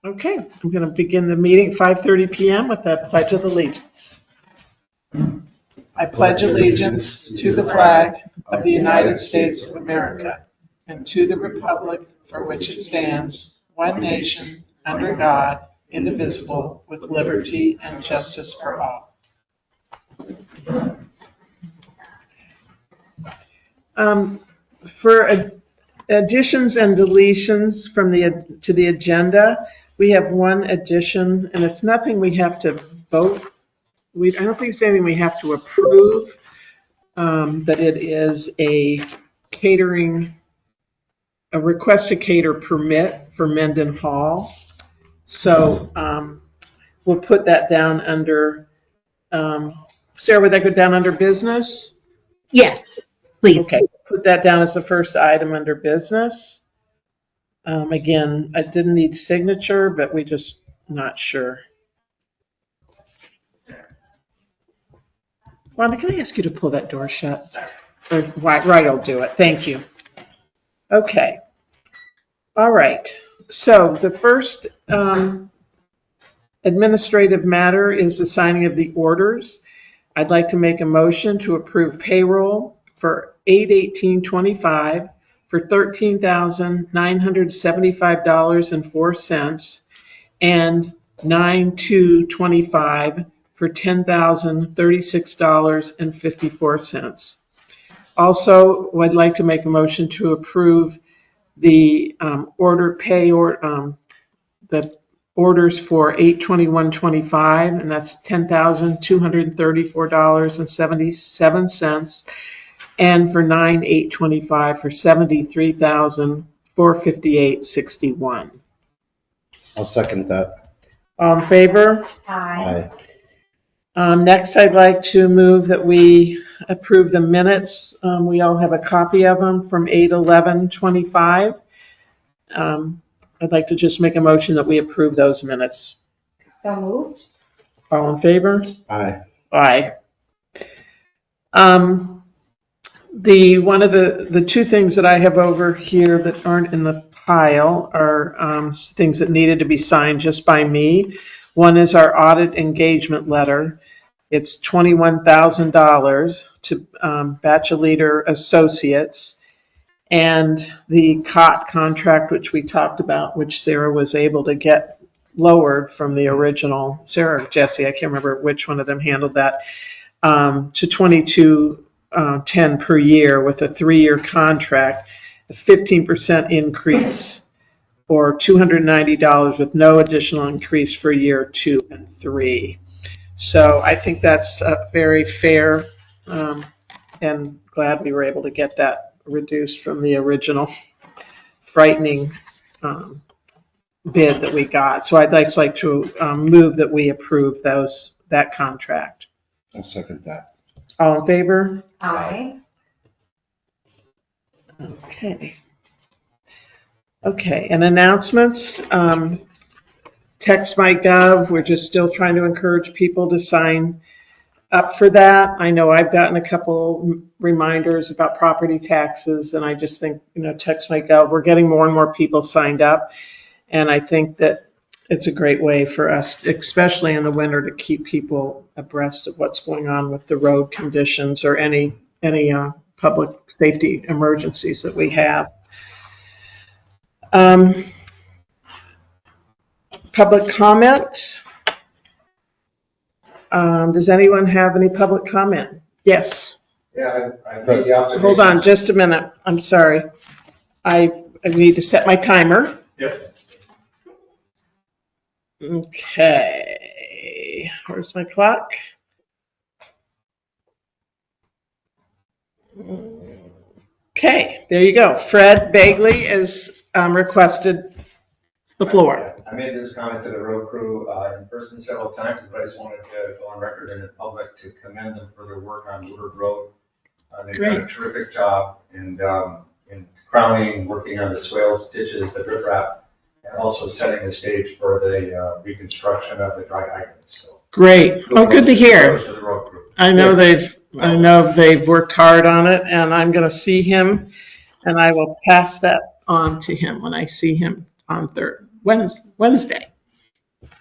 Okay, I'm going to begin the meeting at 5:30 p.m. with the Pledge of Allegiance. I pledge allegiance to the flag of the United States of America and to the republic for which it stands, one nation, under God, indivisible, with liberty and justice for all. For additions and deletions to the agenda, we have one addition, and it's nothing we have to vote. I don't think it's anything we have to approve, but it is a request to cater permit for Mendon Hall. So we'll put that down under, Sarah, would that go down under business? Yes, please. Okay, put that down as the first item under business. Again, I didn't need signature, but we just not sure. Wanda, can I ask you to pull that door shut? Or, right, I'll do it. Thank you. Okay. All right. So the first administrative matter is the signing of the orders. I'd like to make a motion to approve payroll for 8/18/25 for $13,975.04 and 9/2/25 for $10,036.54. Also, I'd like to make a motion to approve the the orders for 8/21/25, and that's $10,234.77, and for 9/8/25 for $73,458.61. I'll second that. All in favor? Aye. Next, I'd like to move that we approve the minutes. We all have a copy of them from 8/11/25. I'd like to just make a motion that we approve those minutes. So moved. All in favor? Aye. Aye. One of the two things that I have over here that aren't in the pile are things that needed to be signed just by me. One is our audit engagement letter. It's $21,000 to Batchelder Associates, and the COTT contract, which we talked about, which Sarah was able to get lowered from the original. Sarah or Jesse, I can't remember which one of them handled that, to $22.10 per year with a 3-year contract, a 15% increase, or $290 with no additional increase for year 2 and 3. So I think that's very fair, and glad we were able to get that reduced from the original frightening bid that we got. So I'd like to move that we approve that contract. I'll second that. All in favor? Aye. Okay, and announcements. Text My Gov, we're just still trying to encourage people to sign up for that. I know I've gotten a couple reminders about property taxes, and I just think, Text My Gov, we're getting more and more people signed up, and I think that it's a great way for us, especially in the winter, to keep people abreast of what's going on with the road conditions or any public safety emergencies that we have. Public comment. Does anyone have any public comment? Yes. Yeah, I made the observation. Hold on just a minute. I'm sorry. I need to set my timer. Yep. Okay. Where's my clock? Okay, there you go. Fred Bagley is requested the floor. I made this comment to the road crew in person several times, but I just wanted to go on record in the public to commend them for their work on Woodward Road. They've done a terrific job in crowning, working on the swales, ditches, the riprap, and also setting the stage for the reconstruction of the dry hydrants. So great. Oh, good to hear. To the road crew. I know they've worked hard on it, and I'm going to see him, and I will pass that on to him when I see him on Wednesday.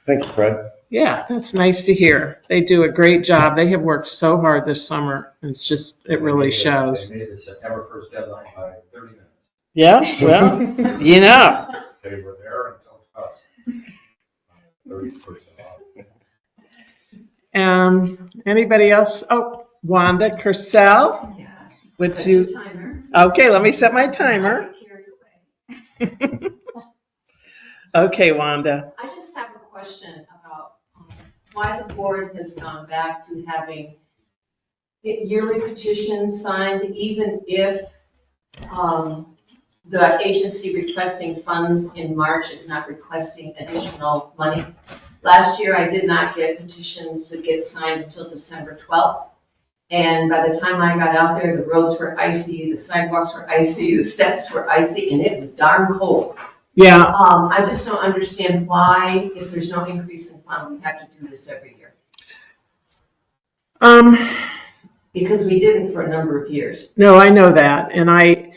Thank you, Fred. Yeah, that's nice to hear. They do a great job. They have worked so hard this summer. It's just, it really shows. They made the September 1st deadline by 30 minutes. Yeah, well, you know. They were there until us. 30% off. Anybody else? Oh, Wanda Kersell, would you? Okay, let me set my timer. Okay, Wanda. I just have a question about why the board has gone back to having yearly petitions signed, even if the agency requesting funds in March is not requesting additional money. Last year, I did not get petitions to get signed until December 12th. And by the time I got out there, the roads were icy, the sidewalks were icy, the steps were icy, and it was darn cold. Yeah. I just don't understand why, if there's no increase in fund, we have to do this every year. Because we didn't for a number of years. No, I know that, and I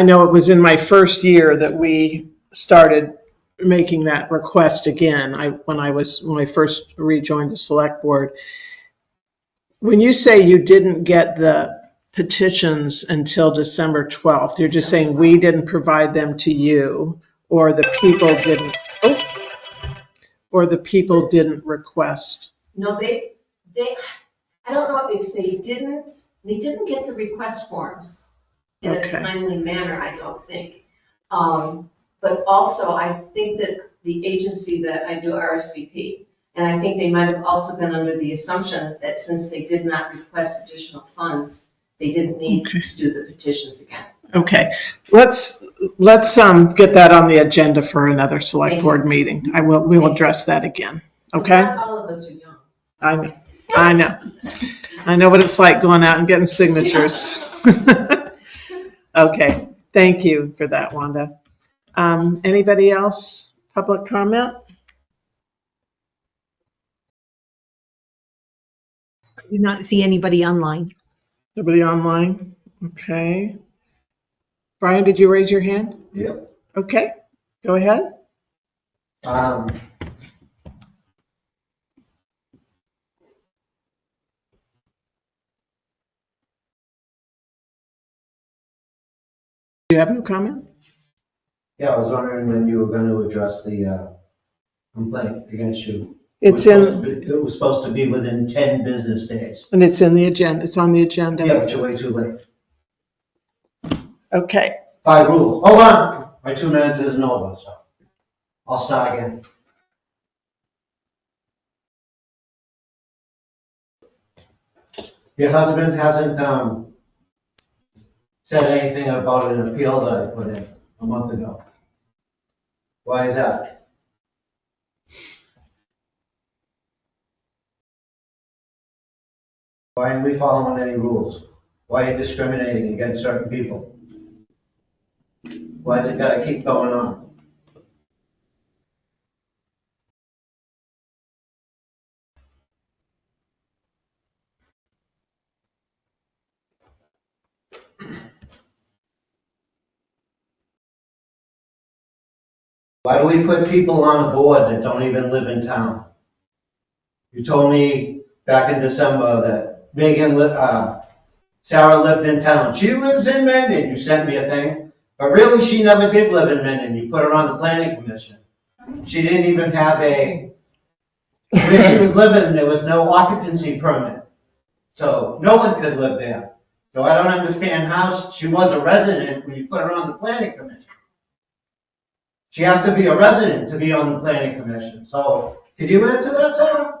know it was in my first year that we started making that request again. When I first rejoined the select board. When you say you didn't get the petitions until December 12th, you're just saying we didn't provide them to you, or the people didn't, or the people didn't request. No, I don't know if they didn't get the request forms in a timely manner, I don't think. But also, I think that the agency that I do RSVP, and I think they might have also been under the assumptions that since they did not request additional funds, they didn't need to do the petitions again. Okay, let's get that on the agenda for another select board meeting. We'll address that again. Okay. Not all of us are young. I know what it's like going out and getting signatures. Okay, thank you for that, Wanda. Anybody else? Public comment? Do not see anybody online. Nobody online? Okay. Brian, did you raise your hand? Yep. Okay, go ahead. Do you have no comment? Yeah, I was wondering when you were going to address the complaint against you. It was supposed to be within 10 business days. And it's in the agenda. It's on the agenda. Yeah, but you're way too late. Okay. By rules. Hold on. My 2 minutes isn't over, so I'll start again. Your husband hasn't said anything about an appeal that I put in a month ago. Why is that? Why aren't we following any rules? Why are you discriminating against certain people? Why has it got to keep going on? Why do we put people on a board that don't even live in town? You told me back in December that Sarah lived in town. She lives in Mendon. You sent me a thing. But really, she never did live in Mendon. You put her on the planning commission. She didn't even have where she was living, there was no occupancy permit. So no one could live there. So I don't understand how she was a resident when you put her on the planning commission. She has to be a resident to be on the planning commission. So could you answer that, Sarah?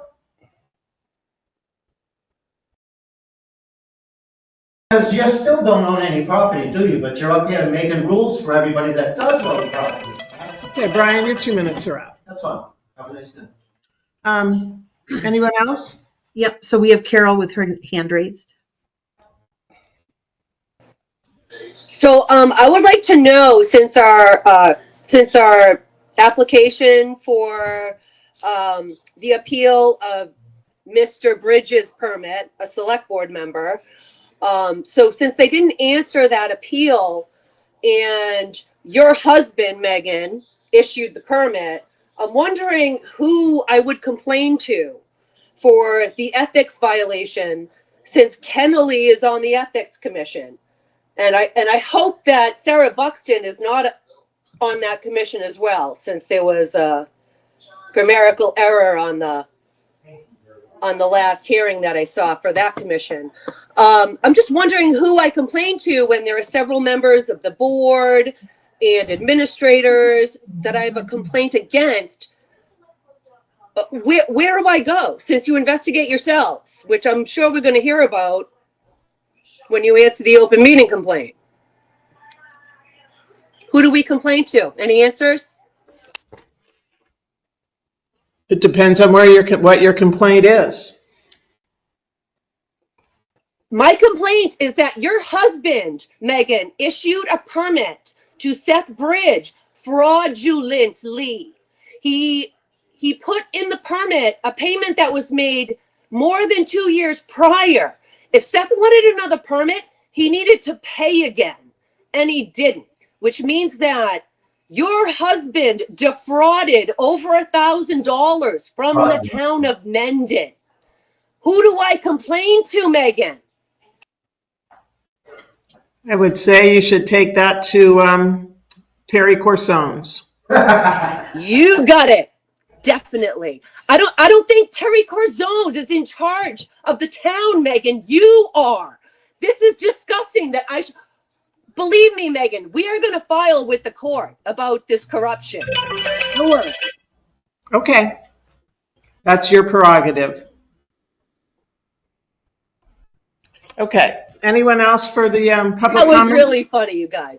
Because you still don't own any property, do you? But you're up here making rules for everybody that does own property. Okay, Brian, your 2 minutes are up. That's fine. Have a nice day. Anyone else? Yep, so we have Carol with her hand raised. So I would like to know, since our application for the appeal of Mr. Bridges' permit, a select board member, so since they didn't answer that appeal, and your husband, Megan, issued the permit. I'm wondering who I would complain to for the ethics violation, since Kennelly is on the ethics commission. And I hope that Sarah Buxton is not on that commission as well, since there was a grammatical error on the last hearing that I saw for that commission. I'm just wondering who I complain to when there are several members of the board and administrators that I have a complaint against. Where do I go, since you investigate yourselves, which I'm sure we're going to hear about when you answer the open meeting complaint? Who do we complain to? Any answers? It depends on what your complaint is. My complaint is that your husband, Megan, issued a permit to Seth Bridge fraudulently. He put in the permit a payment that was made more than 2 years prior. If Seth wanted another permit, he needed to pay again, and he didn't, which means that your husband defrauded over $1,000 from the town of Mendon. Who do I complain to, Megan? I would say you should take that to Terry Corsones. You got it. Definitely. I don't think Terry Corzones is in charge of the town, Megan. You are. This is disgusting that believe me, Megan, we are going to file with the court about this corruption. Sure. Okay. That's your prerogative. Okay. Anyone else for the public That was comment? really funny, you guys.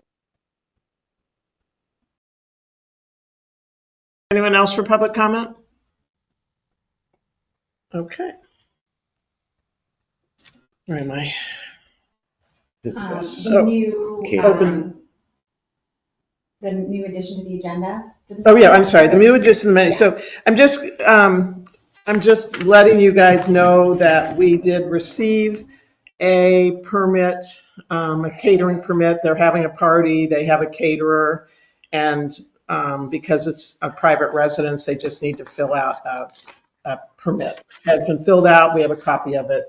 Anyone else for public comment? Okay. Where am I? This- So, Okay. The new addition to the agenda? oh yeah, I'm sorry. The new addition to the menu. So I'm just letting you guys know that we did receive a permit, a catering permit. They're having a party. They have a caterer, and because it's a private residence, they just need to fill out a permit. It has been filled out. We have a copy of it,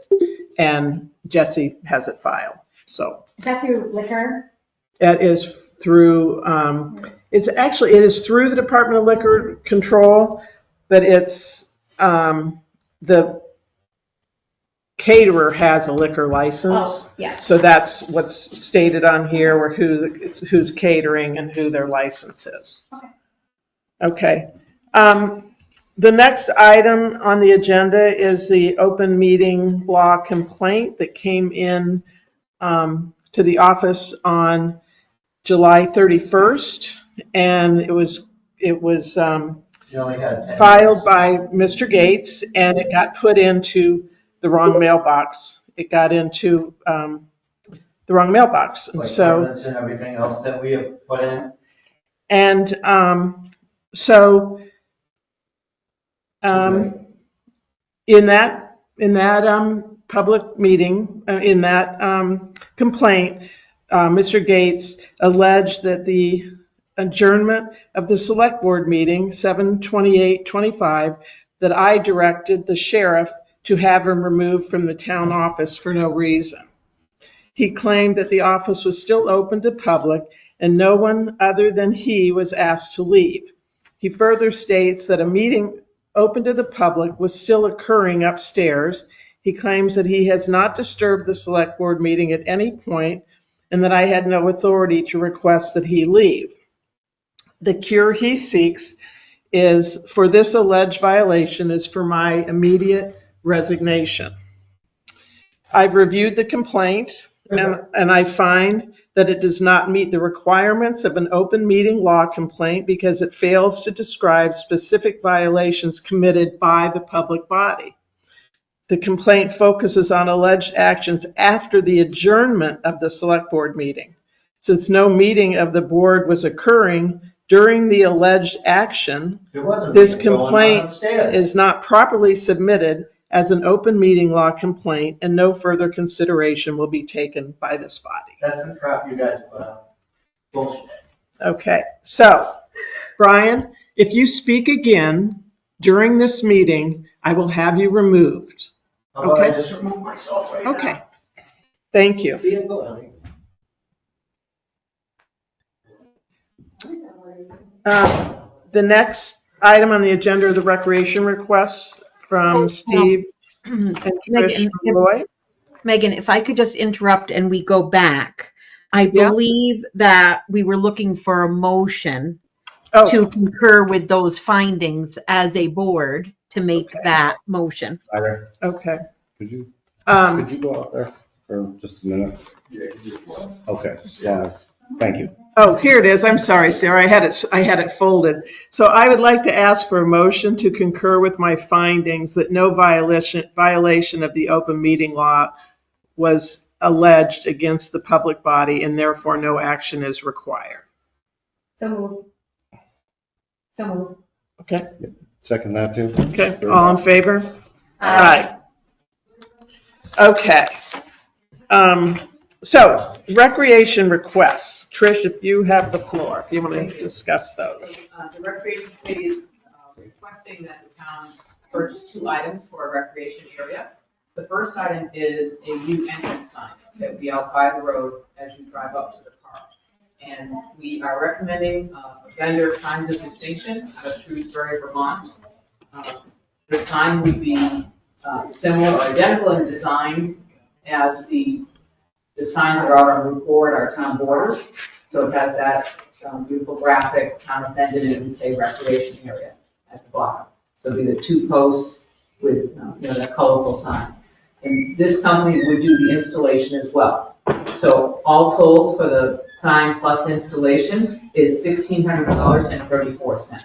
and Jesse has it filed. So Is that through liquor? that is through. It is through the Department of Liquor Control, but it's the caterer has a liquor license. Oh, yeah. So that's what's stated on here, where who's catering and who their license is. Okay. The next item on the agenda is the open meeting law complaint that came in to the office on July 31st, and it was You only had 10 filed by Mr. Gates, and it got put into the wrong mailbox. It got into the wrong mailbox, and like so ordinance and everything else that we have put in. and so in that public meeting, in that complaint, Mr. Gates alleged that the adjournment of the select board meeting, 7/28/25, that I directed the sheriff to have him removed from the town office for no reason. He claimed that the office was still open to public and no one other than he was asked to leave. He further states that a meeting open to the public was still occurring upstairs. He claims that he has not disturbed the select board meeting at any point and that I had no authority to request that he leave. The cure he seeks is for this alleged violation is for my immediate resignation. I've reviewed the complaint and I find that it does not meet the requirements of an open meeting law complaint because it fails to describe specific violations committed by the public body. The complaint focuses on alleged actions after the adjournment of the select board meeting. Since no meeting of the board was occurring during the alleged action, There wasn't this anything going on complaint upstairs. is not properly submitted as an open meeting law complaint and no further consideration will be taken by this body. That's the crap you guys put out. Bullshit. Okay, so Brian, if you speak again during this meeting, I will have you removed. How about I Okay. just remove myself right now? Okay. Thank you. See you, go, honey. The next item on the agenda are the recreation requests from Steve and Trish Megan, from Lloyd. Megan, if I could just interrupt and we go back. I Yeah. believe that we were looking for a motion Oh, to concur with those findings as a board to make Okay. that motion. Tyler, okay. could you Um, go out there for just a minute? Okay, yeah, thank you. Oh, here it is. I'm sorry, Sarah. I had it folded. So I would like to ask for a motion to concur with my findings that no violation of the open meeting law was alleged against the public body and therefore no action is required. So moved. So moved. Okay, Second that too? okay. All in favor? Aye. Okay. So recreation requests. Trish, if you have the floor, if you want to discuss those. The Recreation Committee is requesting that the town purchase 2 items for a recreation area. The first item is a new entrance sign that would be out by the road as you drive up to the park. And we are recommending vendor Signs of Distinction out of Shrewsbury, Vermont. The sign would be similar or identical in design as the signs that are out on Route 4 at our town borders. So it has that beautiful graphic, Town of Mendon, and it would say recreation area at the bottom. So it'd be the 2 posts with that colorful sign. And this company would do the installation as well. So all told for the sign plus installation is $1,600.34.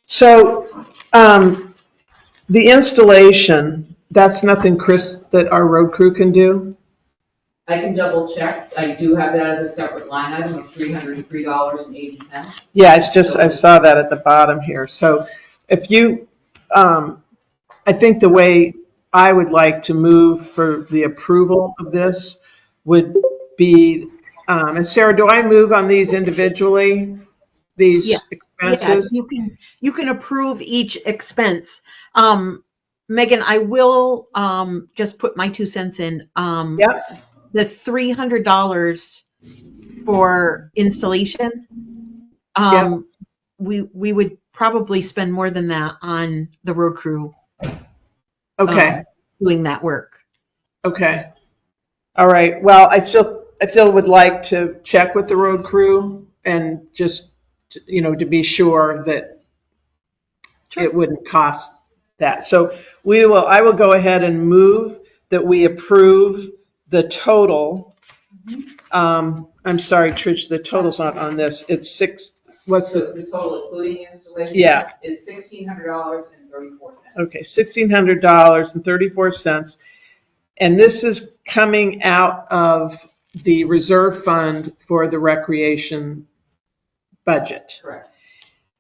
So the installation, that's nothing, Chris, that our road crew can do? I can double check. I do have that as a separate line item of $303.80. Yeah, it's just, I saw that at the bottom here. So if you, I think the way I would like to move for the approval of this would be, and Sarah, do I move on these individually, these Yeah. expenses? Yes, you can approve each expense. Megan, I will just put my 2 cents in. Yep. The $300 for installation. We would probably spend more than that on the road crew. Okay, Doing that work. okay. All right, well, I still would like to check with the road crew and just, to be sure that it wouldn't cost that. So I will go ahead and move that we approve the total. I'm sorry, Trish, the total's not on this. It's what's So the, the total including installation Yeah. is $1,600.34. okay, $1,600.34. And this is coming out of the reserve fund for the recreation budget. Correct.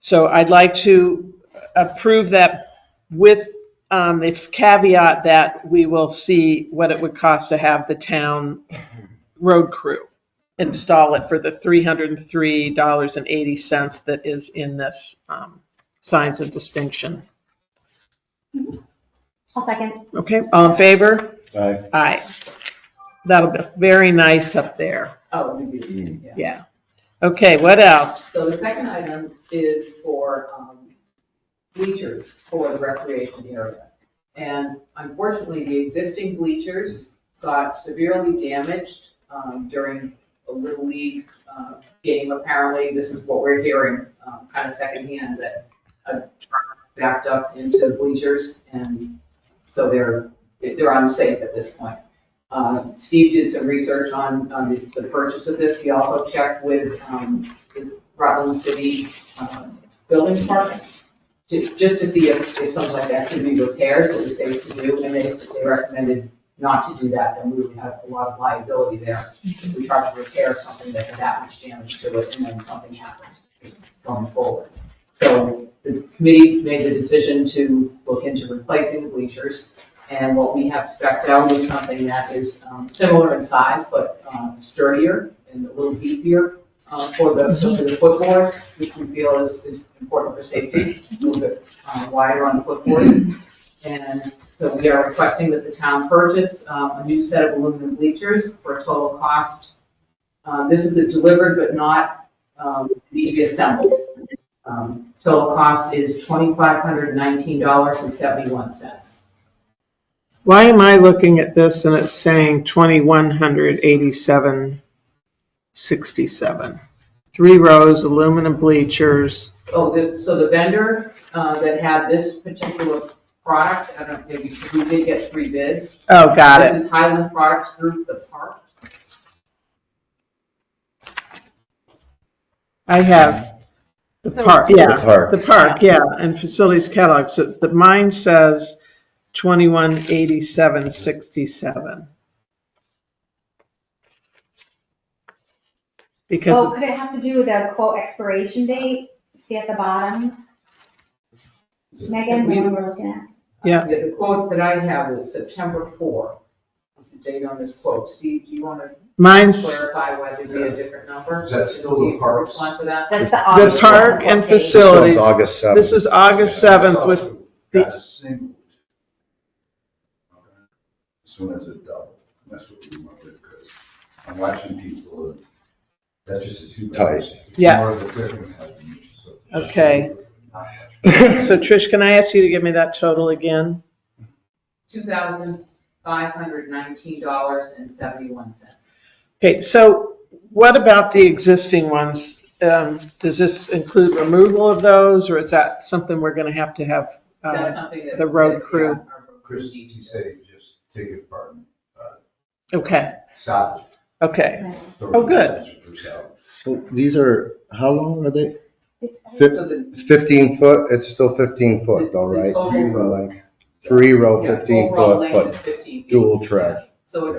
So I'd like to approve that with the caveat that we will see what it would cost to have the town road crew install it for the $303.80 that is in this signs of distinction. I'll second. Okay, all in favor? Aye. Aye. That'll be very nice up there. Oh, we do, yeah. Yeah. Okay, what else? So the second item is for bleachers for the recreation area. And unfortunately, the existing bleachers got severely damaged during a Little League game. Apparently, this is what we're hearing kind of secondhand, that a truck backed up into the bleachers, and so they're unsafe at this point. Steve did some research on the purchase of this. He also checked with the Rutland City Building Department just to see if something like that could be repaired, what was safe to do, and they recommended not to do that. Then we would have a lot of liability there if we tried to repair something that had that much damage to it and then something happened going forward. So the committee made the decision to look into replacing the bleachers. And what we have spec'd out is something that is similar in size, but sturdier and a little beefier. for the footboards, which we feel is important for safety, a little bit wider on the footboards. And so we are requesting that the town purchase a new set of aluminum bleachers for a total cost. This is a delivered but not need to be assembled. Total cost is $2,519.71. Why am I looking at this and it's saying 2,187.67? 3 rows, aluminum bleachers. Oh, so the vendor that had this particular product, I don't know, maybe we did get 3 bids. Oh, got This it. is Highland Products Group, the park. I have the park, yeah. The park. The park, yeah, and facilities catalog. So the mine says 2187.67. Because Well, could it have to do with the quote expiration date? See at the bottom? Megan, the one we're looking at? Yeah. The quote that I have is September 4. What's the date on this quote? Steve, do you want to mine's clarify why there'd be a different number? Is that still the Steve, parks? respond to that? That's the the August park one, and quote date. facilities. So it's August 7th. This is August 7th with the- That's single. As soon as it doubled, that's what we wanted, because I'm watching people, and that's just a 2 Tight. Yeah. More of the different has been, so. Okay. Not much. So Trish, can I ask you to give me that total again? $2,519.71. Okay, so what about the existing ones? Does this include removal of those, or is that something we're gonna have to have? That's something that. the road that, crew. yeah, our road crew Chris, needs you to- say just take it apart and, Okay, stop okay, it. Oh, good. So these are, how long are they? So the 15 foot, it's still 15 foot though, right? total- Like 3 row, yeah, 15 overall foot, length is but 15 feet. dual tread. So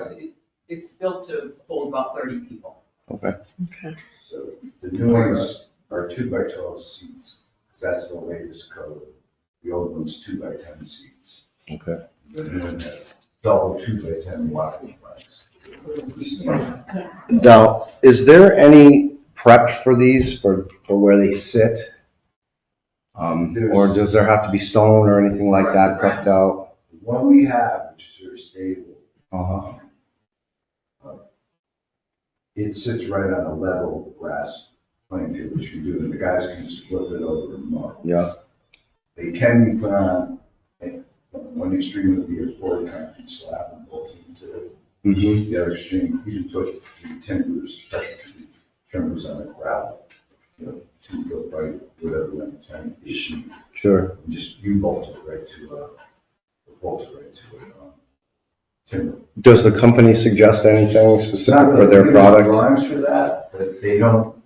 it's built to hold about 30 people. Okay. okay. So the new ones are 2x12 seats, 'cause that's the latest code. The old one's 2x10 seats. Okay. The new one has double 2x10 walking planks. Now, is there any prep for these for where they sit? Or does there have to be stone or anything like that prepped out? The one we have, which is very stable, Uh-huh. it sits right on a level grass playing field, which you do, and the guys can just flip it over and mow. Yeah. They can be put on, one extreme would be a poured concrete slab and bolted into it. Mm-hmm. The other extreme, you can put the timbers, pressure treated timbers on the gravel, 2 foot by whatever length, 10 issue. Sure. And just, you bolt it right to, timber. Does the company suggest anything specific Not for really their giving product? drawings for that, but they don't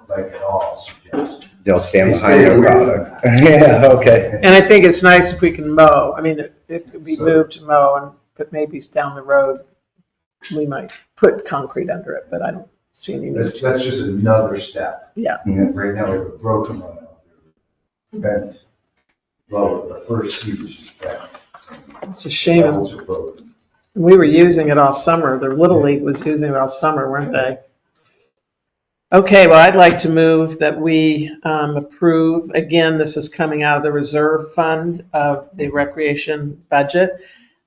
like at all suggest. They'll stand They behind stay their away from product. that. Yeah, okay. And I think it's nice if we can mow. I mean, it could be moved to mow, but maybe down the road, we might put concrete under it, but I don't see any need. That's just another step. Yeah. And right now, we have a broken one out there. Bent. Well, the first seat is just bent. It's a shame. Levels are broken. We were using it all summer. The Little League was using it all summer, weren't they? Okay, well, I'd like to move that we approve, again, this is coming out of the reserve fund of the recreation budget,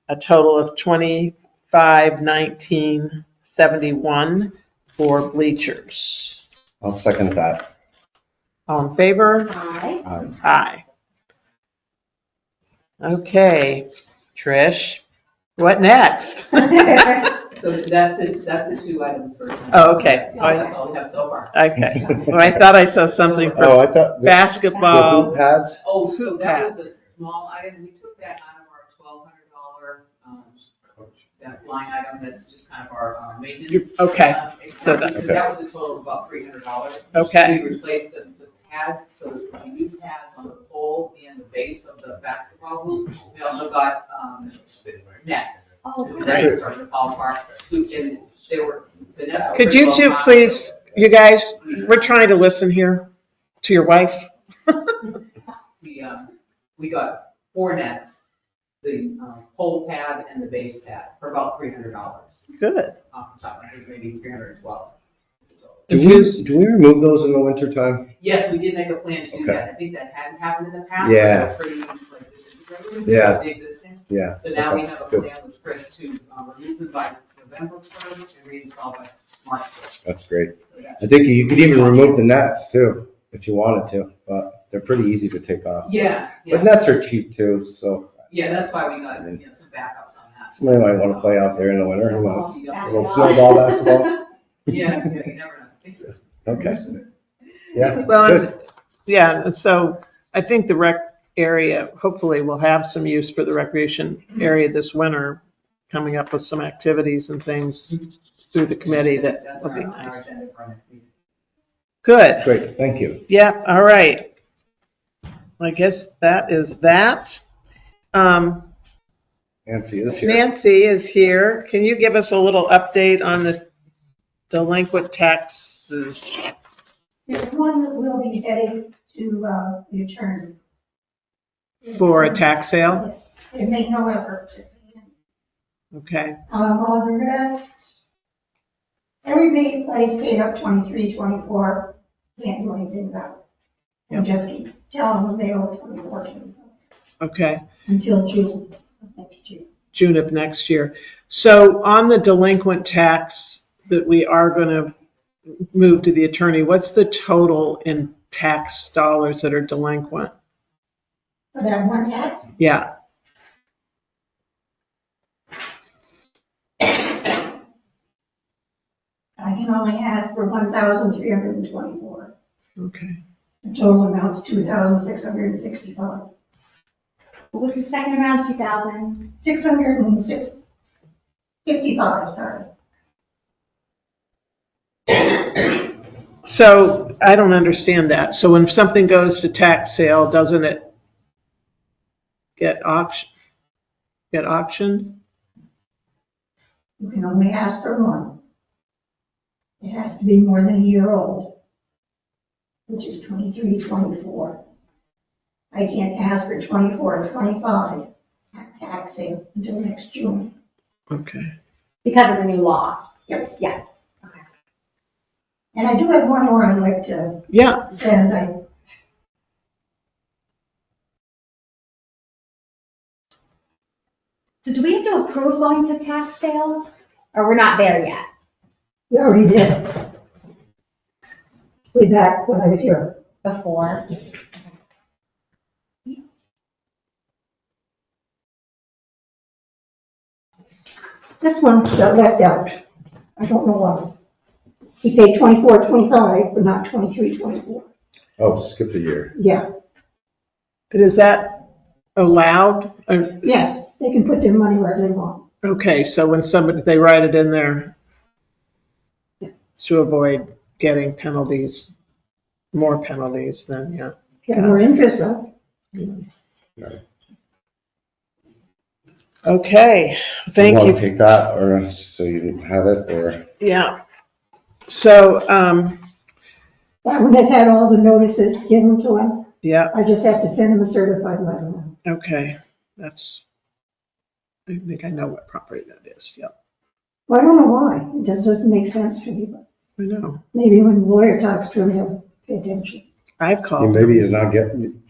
a total of $25,1971 for bleachers. I'll second that. All in favor? Aye. Aye. Okay, Trish, what next? So that's it, that's the 2 items for. Oh, okay. That's all we have so far. Okay, well, I thought I saw something for Oh, I thought. The basketball. hoop pads? Oh, so Hoop that was a small item, we took that out of our $1,200, that line item, that's just kind of our maintenance. Okay, so expenses, that- and that was a total of about $300. Okay. We replaced the pads, so the new pads on the pole and the base of the basketball hoop. We also got, nets. Oh, The good. nets started to fall apart, and they were, the nets. were Could pretty you well two mounted. please, you guys, we're trying to listen here to your wife. We got 4 nets, the pole pad and the base pad for about $300. Good. Off the top, I think maybe 312. And who's, Do we remove those in the winter time? Yes, we did make a plan to do Okay. that. I think that hadn't happened in the past. Yeah. But pretty like disintegrated. Yeah. The existing. Yeah. So now we Okay, have a good. plan with Chris to remove them by November 1st and reinstall by March 1st. That's great. So that- I think you could even remove the nets too, if you wanted to, but they're pretty easy to take off. Yeah, But yeah, nets are cheap too, so yeah, that's why we got, some backups on that. somebody might want to play out there in the winter, who knows? Yeah, A little snowball basketball. yeah, you never know. It's- Okay. Yeah, well, good. yeah, and so I think the rec area, hopefully will have some use for the recreation area this winter, coming up with some activities and things through the committee that That's will be on our nice. agenda for our next meeting. Good. Great, thank you. Yeah, all right. I guess that is that. Nancy is here. Nancy is here. Can you give us a little update on the delinquent taxes? There's one that will be headed to the attorney. For a tax sale? They make no effort to. Okay, All the rest, everybody's paid up 23, 24, can't do anything about it. And just keep telling them they owe 24, 25, okay. until June of next year. June of next year. So on the delinquent tax that we are going to move to the attorney, what's the total in tax dollars that are delinquent? For that one tax, Yeah, I can only ask for 1,324. okay. The total amount's 2,665. What was the second round, 2,000? 655, sorry. So I don't understand that. So when something goes to tax sale, doesn't it get auctioned? You can only ask for one. It has to be more than a year old, which is 23, 24. I can't ask for 24 or 25 at tax sale until next June. Okay. Because of the new law. Yep. Yeah. And I do have one more I'd like to Yeah, send. So do we have to approve going to tax sale? Or we're not there yet? We already did. Way back when I was here. Before? This one got left out. I don't know why. He paid 24, 25, but not 23, 24. Oh, skip a year. Yeah, but is that allowed? yes, they can put their money wherever they want. Okay, so when somebody, they write it in there to avoid getting penalties, more penalties, then yeah. Get more interest though. Okay, thank Want you. to take that, or so you didn't have it, or? Yeah. So, That one has had all the notices given to him. yeah, I just have to send him a certified letter now. okay, that's, I think I know what property that is, yep, Well, I don't know why. It just doesn't make sense to me, but I know. maybe when the lawyer talks to him, he'll pay attention. I've Yeah, called. maybe he's not getting,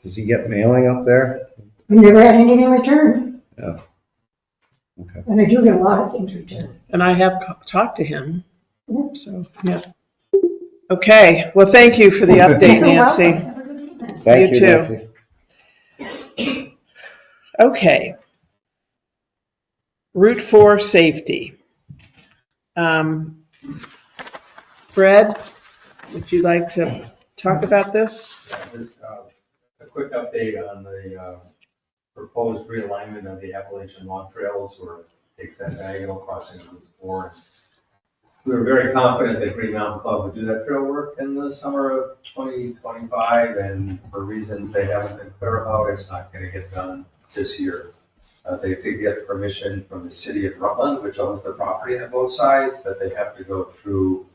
does he get mailing up there? I never had anything returned. Yeah. Okay. And I do get a lot of things returned. And I have talked to him, Yeah. so, yeah. Okay, well, thank you for the update, You're welcome. Nancy. Have a good evening. Thank You you, too. Nancy. Okay. Route 4 safety. Fred, would you like to talk about this? Just a quick update on the proposed realignment of the Appalachian Walk Trails, or takes that diagonal crossing of Route 4. We were very confident that Green Mountain Club would do that trail work in the summer of 2025, and for reasons they haven't been clear about, it's not going to get done this year. They did get permission from the city of Rutland, which owns the property on both sides, but they have to go through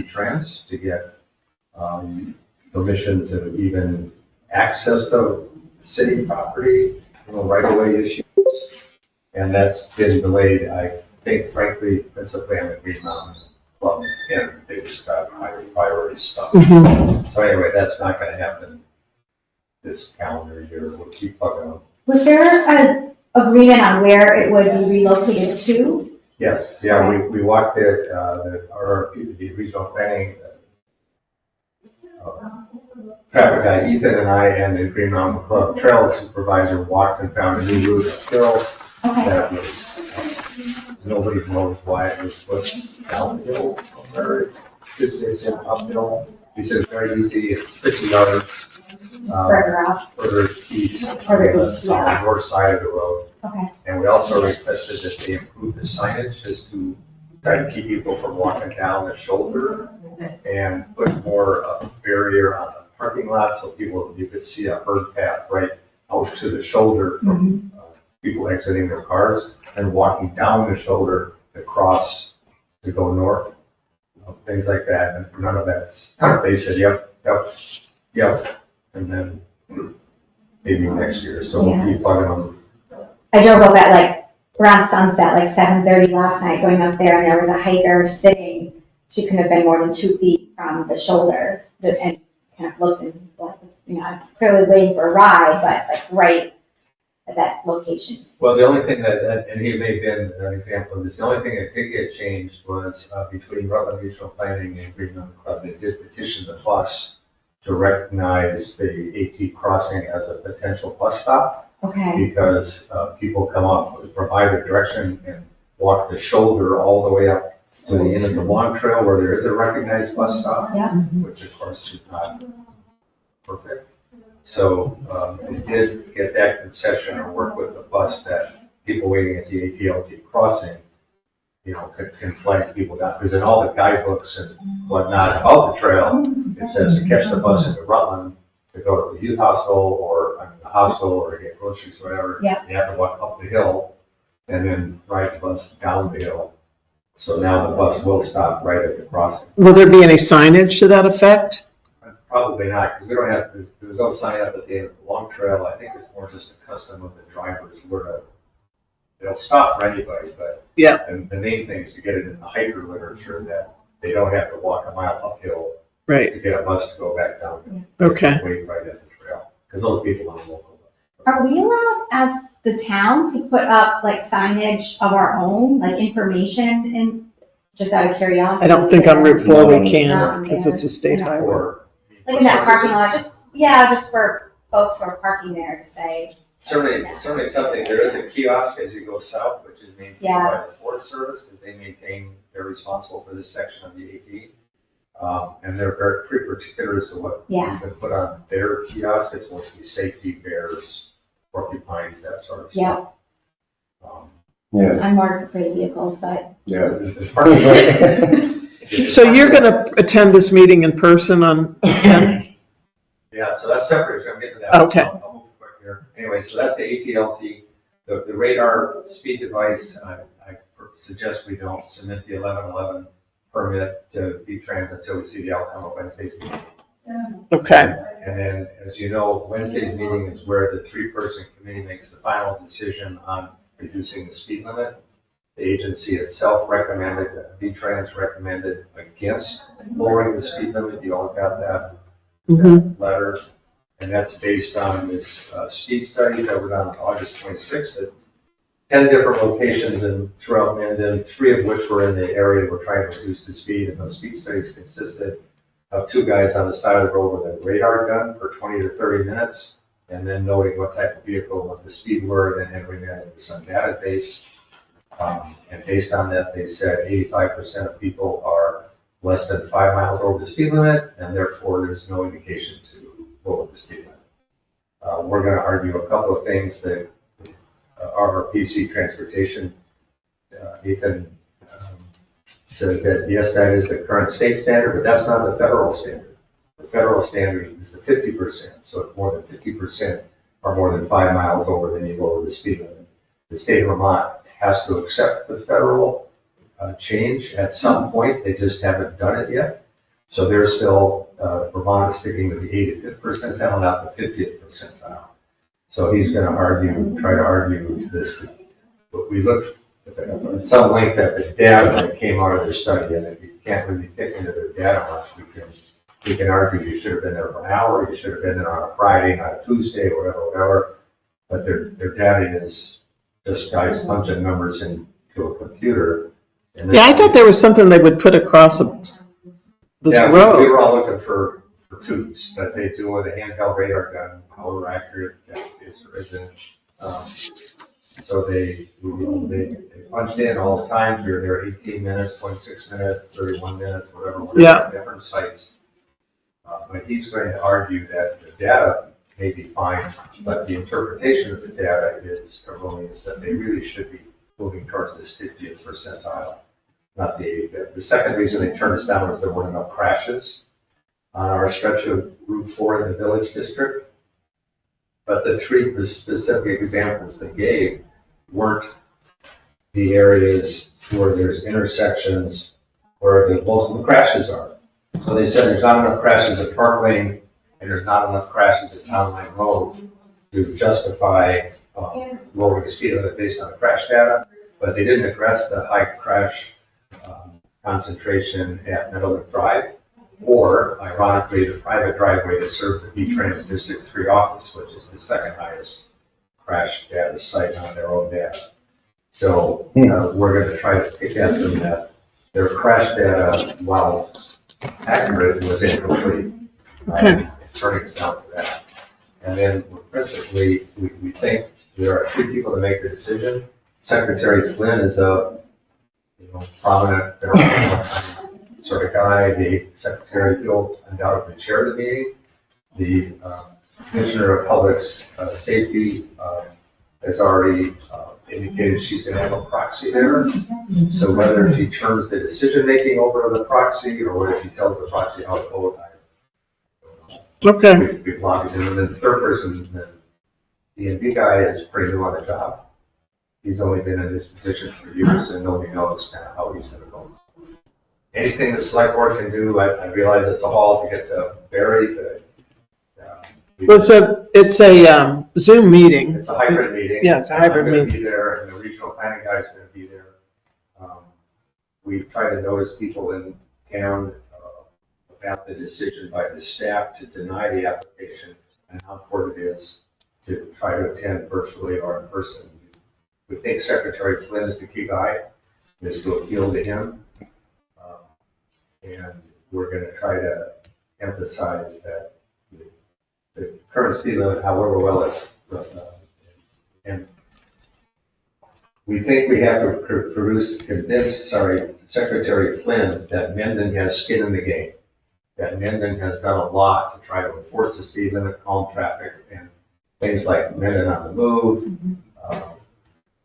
Trans to get permission to even access the city property, right-of-way issues. And that's been delayed. I think, frankly, principally on the Green Mountain club, and they just got higher priority stuff. Mhm. So anyway, that's not gonna happen this calendar year, we'll keep plugging them. Was there an agreement on where it would be relocated to? Yes, yeah, we walked it, the regional planning, traffic guy Ethan and I and the Green Mountain Club trail supervisor walked and found a new route uphill. Okay. That was, nobody knows why it was put downhill from where it is uphill. He said it's very easy, it's 50 yards. Further out. Further east, Further on east, the yeah. north side of the road. Okay. And we also requested that they improve the signage as to try to keep people from walking down the shoulder and put more of a barrier on the parking lot so you could see a herd path right out to the shoulder from people exiting their cars and walking down the shoulder to cross to go north, things like that. And none of that's, they said, yep. And then maybe next year, so we'll keep plugging them. I drove up at like around sunset, like 7:30 last night, going up there, and there was a hiker sitting. She couldn't have been more than 2 feet from the shoulder, and kind of looked and, I'm clearly waiting for a ride, but like right at that location. Well, the only thing that, and he may have been an example of this, the only thing that did get changed was between Rutland Regional Planning and Green Mountain Club, they did petition the bus to recognize the AT crossing as a potential bus stop. Okay. Because people come off from either direction and walk the shoulder all the way up to the end of the Long Trail where there is a recognized bus stop, which of course is not perfect. So they did get that concession or work with the bus that people waiting at the ATLT crossing, can flag people down. Because in all the guidebooks and whatnot about the trail, it says to catch the bus into Rutland to go to the youth hospital or the hospital or to get groceries or whatever. Yeah. You have to walk up the hill and then ride the bus down the hill. So now the bus will stop right at the crossing. Will there be any signage to that effect? Probably not, because we don't have, there's no sign up at the end of the Long Trail. I think it's more just a custom of the drivers where they'll stop for anybody, but and the main thing is to get it in the hiker literature that they don't have to walk a mile uphill to get a bus to go back down. Okay. Wait right at the trail, because those people aren't local. Are we allowed as the town to put up like signage of our own, like information, and just out of curiosity? I don't think on Route 4 we Not can, on because there. it's a state highway. Like in that parking lot, just for folks who are parking there to say. Certainly something, there is a kiosk as you go south, which is maintained by the Forest Service, because they they're responsible for this section of the AT. And they're very pretty particular as to what you can put on their kiosk. It's mostly safety, bears, porcupines, that sort of stuff. I'm more afraid of vehicles, but. So you're going to attend this meeting in person on the 10th? Yeah, so that's separate. I'm getting to that. Okay. I'll move quick here. Anyway, so that's the ATLT. The radar speed device, I suggest we don't submit the 1111 permit to V-Trans until we see the outcome of Wednesday's meeting. Okay. And then, as you know, Wednesday's meeting is where the 3-person committee makes the final decision on reducing the speed limit. The agency itself recommended, V-Trans recommended against lowering the speed limit. You all got that letter. And that's based on this speed study that was on August 26th at 10 different locations throughout Mendon, 3 of which were in the area we're trying to reduce the speed. And those speed studies consisted of 2 guys on the side of the road with a radar gun for 20 to 30 minutes, and then noting what type of vehicle, what the speed were, and then entering that into some database. And based on that, they said 85% of people are less than 5 miles over the speed limit, and therefore there's no indication to lower the speed limit. We're going to argue a couple of things that RRPC Transportation, Ethan, says that yes, that is the current state standard, but that's not the federal standard. The federal standard is the 50%, so if more than 50% are more than 5 miles over, then you lower the speed limit. The state of Vermont has to accept the federal change at some point. They just haven't done it yet. So they're still, Vermont is sticking to the 85th percentile, not the 50th percentile. So he's going to try to argue this. But we looked It's some link that the data that came out of their study, and if you can't really fit into their data much, we can argue you should have been there for an hour, you should have been there on a Friday, not a Tuesday, whatever. But their data is just guys punching numbers into a computer. And Yeah, I thought there was something they would put across this yeah, road. we were all looking for tubes, but they do with a handheld radar gun, how accurate that is or isn't. So they punched in all the times. We were there 18 minutes, 26 minutes, 31 minutes, whatever. Yeah. Different sites. But he's going to argue that the data may be fine, but the interpretation of the data is erroneous, that they really should be moving towards this 50th percentile, not the 85th. The second reason they turned us down was there weren't enough crashes on our stretch of Route 4 in the Village District. But the three specific examples they gave weren't the areas where there's intersections where most of the crashes are. So they said there's not enough crashes at Park Lane and there's not enough crashes at Town Line Road to justify lowering the speed limit based on the crash data, but they didn't address the high crash concentration at Meadowlark Drive, or ironically, the private driveway that serves the V-Trans District 3 office, which is the second highest crash data site on their own data. So we're going to try to pick at them that their crash data, while accurate, was incomplete. Turning us down for that. And then principally, we think there are three people to make the decision. Secretary Flynn is a prominent sort of guy. The Secretary will undoubtedly chair the meeting. The Commissioner of Public Safety has already indicated she's going to have a proxy there. So whether she turns the decision-making over to the proxy or whether she tells the proxy how to vote, Okay. we've lobbied him. And then the third person, the DNB guy, is pretty new on the job. He's only been in this position for years and nobody knows kind of how he's going to go. Anything the select board can do, I realize it's a haul to get to Barry, but Well, it's a Zoom meeting. it's a hybrid meeting. Yeah, it's a hybrid I'm going to meeting. be there, and the regional planning guy is going to be there. We try to notice people in town about the decision by the staff to deny the application and how important it is to try to attend virtually or in person. We think Secretary Flynn is the key guy, is to appeal to him. And we're going to try to emphasize that the current speed limit, however well it's, and we think we have to convince Secretary Flynn that Mendon has skin in the game, that Mendon has done a lot to try to enforce the speed limit, calm traffic, and things like Mendon on the move,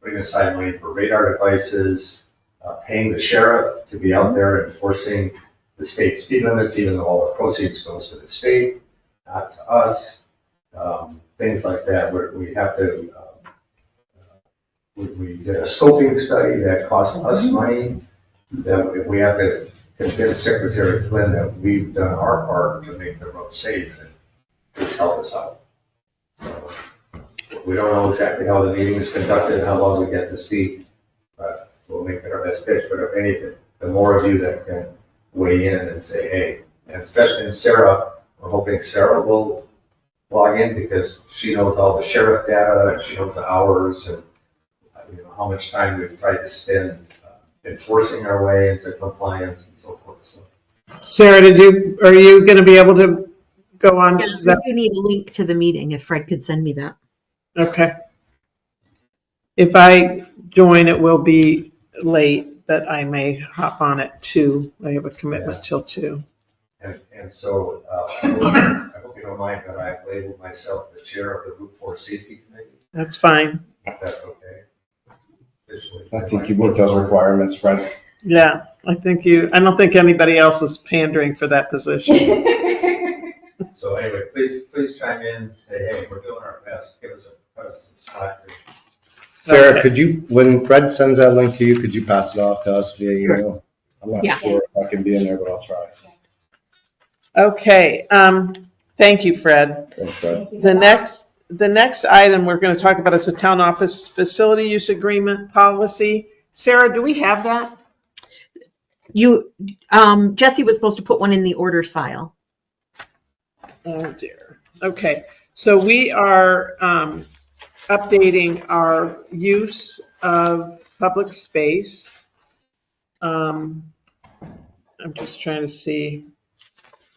putting aside money for radar devices, paying the sheriff to be out there enforcing the state speed limits, even though all the proceeds goes to the state, not to us. Things like that, where we have to, we did a scoping study that cost us money, that we have to convince Secretary Flynn that we've done our part to make the road safe, and please help us out. So, we don't know exactly how the meeting is conducted, how long we get to speak, but we'll make it our best pitch. But if anything, the more of you that can weigh in and say, hey, and especially in Sarah, we're hoping Sarah will log in because she knows all the sheriff data and she knows the hours and how much time we've tried to spend enforcing our way into compliance and so forth. So, Sarah, are you going to be able to go on? Yeah, That? you need a link to the meeting if Fred could send me that. Okay. If I join, it will be late, but I may hop on at 2. I have a commitment till 2. and so I hope you don't mind, but I've labeled myself the chair of the Route 4 Safety Committee. That's fine. If that's okay. Officially. I think you meet those requirements, Fred. Yeah, I don't think anybody else is pandering for that position. So anyway, please chime in, say, hey, we're doing our best, give us some slack. Sarah, Okay. could you, when Fred sends that link to you, could you pass it off to us via email? I'm not Yeah. sure if I can be in there, but I'll try. Okay, thank you, Fred. Thanks, Fred. The next item we're going to talk about is the town office facility use agreement policy. Sarah, do we have that? You, Jesse was supposed to put one in the orders file. Oh dear. Okay, so we are updating our use of public space. I'm just trying to see.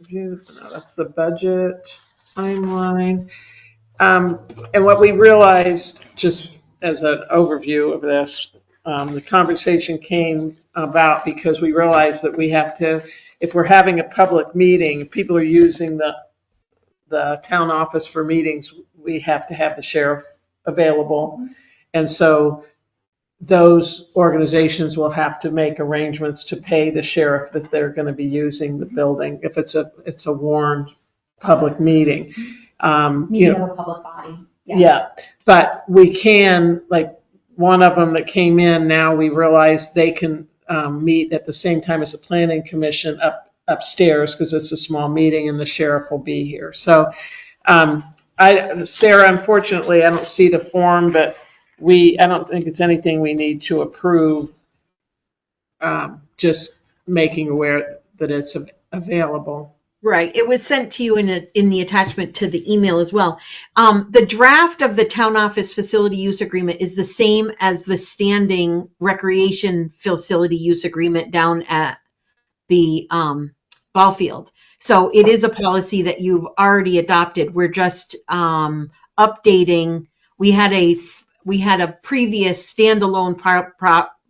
No, that's the budget timeline. And what we realized, just as an overview of this, the conversation came about because we realized that we have to, if we're having a public meeting, if people are using the town office for meetings, we have to have the sheriff available. And so those organizations will have to make arrangements to pay the sheriff if they're going to be using the building, if it's a warned public meeting. Meeting of a public body. Yeah, but we can, like, one of them that came in, now we realize they can meet at the same time as the planning commission upstairs, because it's a small meeting and the sheriff will be here. So Sarah, unfortunately, I don't see the form, but I don't think it's anything we need to approve. Just making aware that it's available. Right. It was sent to you in the attachment to the email as well. The draft of the town office facility use agreement is the same as the standing recreation facility use agreement down at the ball field. So it is a policy that you've already adopted. We're just updating. We had a previous standalone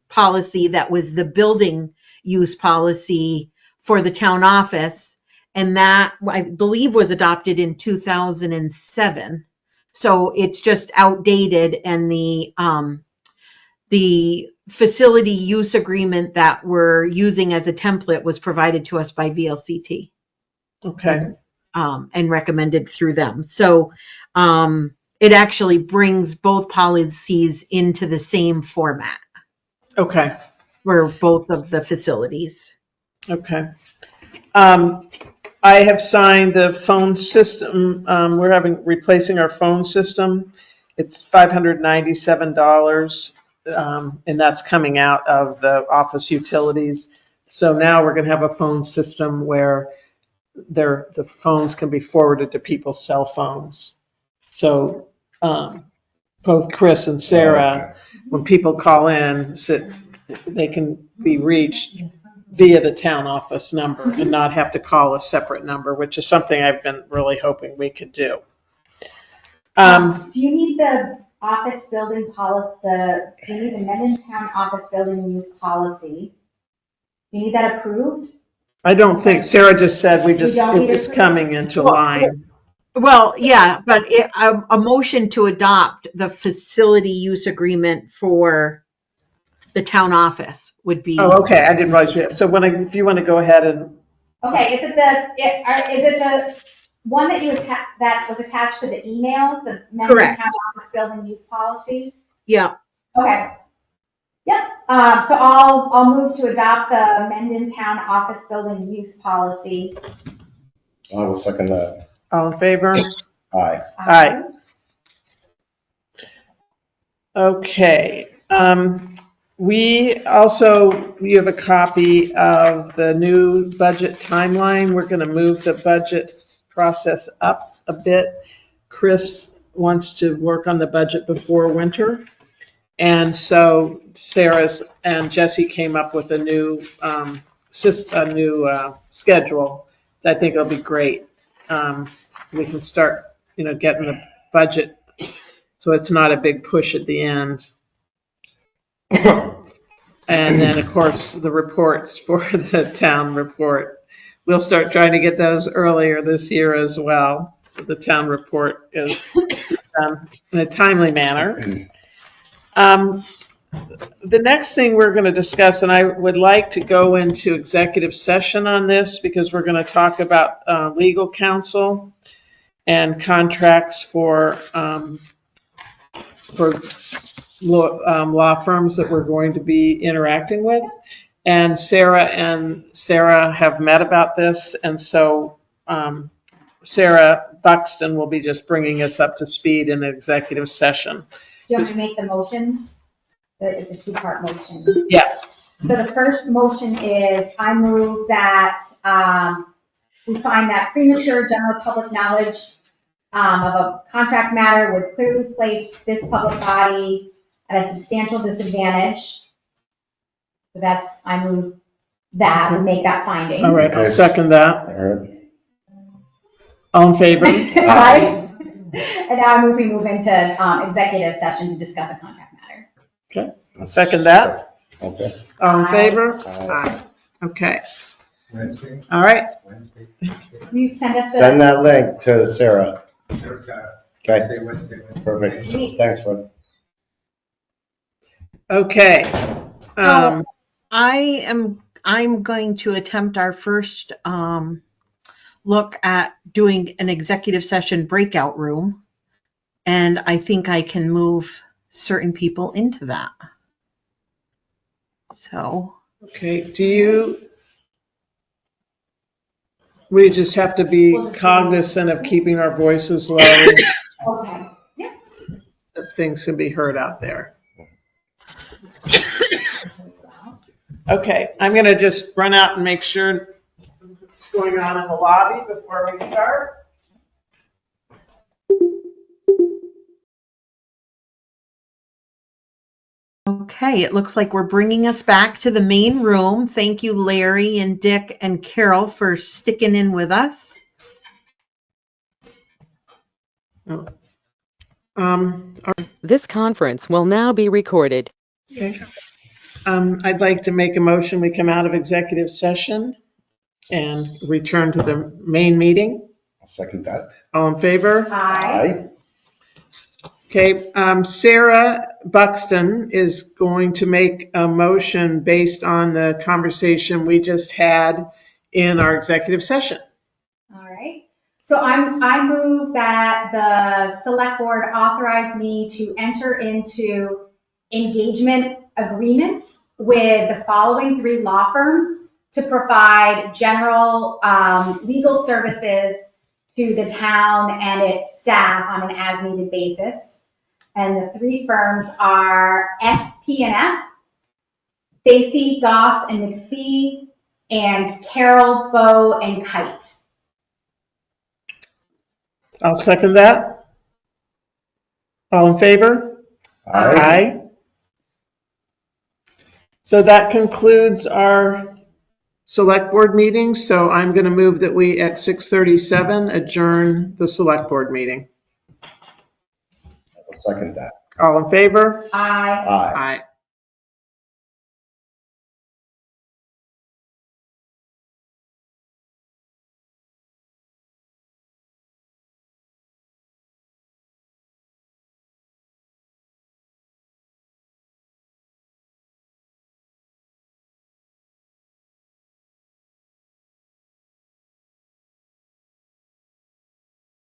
policy that was the building use policy for the town office. And that, I believe, was adopted in 2007. So it's just outdated, and the facility use agreement that we're using as a template was provided to us by VLCT. Okay. And recommended through them. So it actually brings both policies into the same format. Okay. For both of the facilities. Okay. I have signed the phone system. We're replacing our phone system. It's $597, and that's coming out of the office utilities. So now we're going to have a phone system where the phones can be forwarded to people's cell phones. So both Chris and Sarah, when people call in, they can be reached via the town office number and not have to call a separate number, which is something I've been really hoping we could do. Do you need the office building policy, do you need the Mendon Town office building use policy? Do you need that approved? I don't think, Sarah just said it's it? coming into line. Well, yeah, but a motion to adopt the facility use agreement for the town office would be. Oh, okay, I didn't realize that. So if you want to go ahead and. Okay, is it the one that that was attached to the email, the Mendon Correct. Town office building use policy? Yeah. Okay. Yep. So I'll move to adopt the Mendon Town office building use policy. I will second that. All in favor? Aye. Aye. Okay. You have a copy of the new budget timeline. We're going to move the budget process up a bit. Chris wants to work on the budget before winter. And so Sarah and Jesse came up with a new schedule that I think will be great. We can start, getting the budget so it's not a big push at the end. And then, of course, the reports for the town report. We'll start trying to get those earlier this year as well. So the town report is done in a timely manner. The next thing we're going to discuss, and I would like to go into executive session on this because we're going to talk about legal counsel and contracts for law firms that we're going to be interacting with. And Sarah have met about this, and so Sarah Buxton will be just bringing us up to speed in an executive session. Do you want me to make the motions? It's a two-part motion. Yeah. So the first motion is, I move that we find that premature general public knowledge of a contract matter would clearly place this public body at a substantial disadvantage. So that's, I move that, we make that finding. All right, I'll second that. All right. All in favor? Right? And now I move, we move into executive session to discuss a contract matter. Okay, I'll second that. Okay. All in favor? Aye. Okay, Wednesday, all right. Wednesday. You send us Send the, that link to Sarah. Sarah's got it. Okay, Wednesday. perfect. Thanks, bud. Okay. I'm going to attempt our first look at doing an executive session breakout room. And I think I can move certain people into that. So, Okay, we just have to be We'll just- cognizant of keeping our voices low, okay. that things can be heard out there. Okay, I'm gonna just run out and make sure what's going on in the lobby before we start. okay, it looks like we're bringing us back to the main room. Thank you, Larry and Dick and Carol, for sticking in with us. This conference will now be recorded. Okay. I'd like to make a motion, we come out of executive session and return to the main meeting. I'll second that. All in favor? Aye. Okay, Sarah Buxton is going to make a motion based on the conversation we just had in our executive session. All right. So I move that the select board authorize me to enter into engagement agreements with the following 3 law firms to provide general legal services to the town and its staff on an as-needed basis. And the 3 firms are SP&F, Facey, Goss, and McPhee, and Carroll, Bow, and Kite. I'll second that. All in favor? Aye. So that concludes our select board meeting. So I'm going to move that we at 6:37 adjourn the select board meeting. I'll second that. All in favor? Aye. Aye. Aye.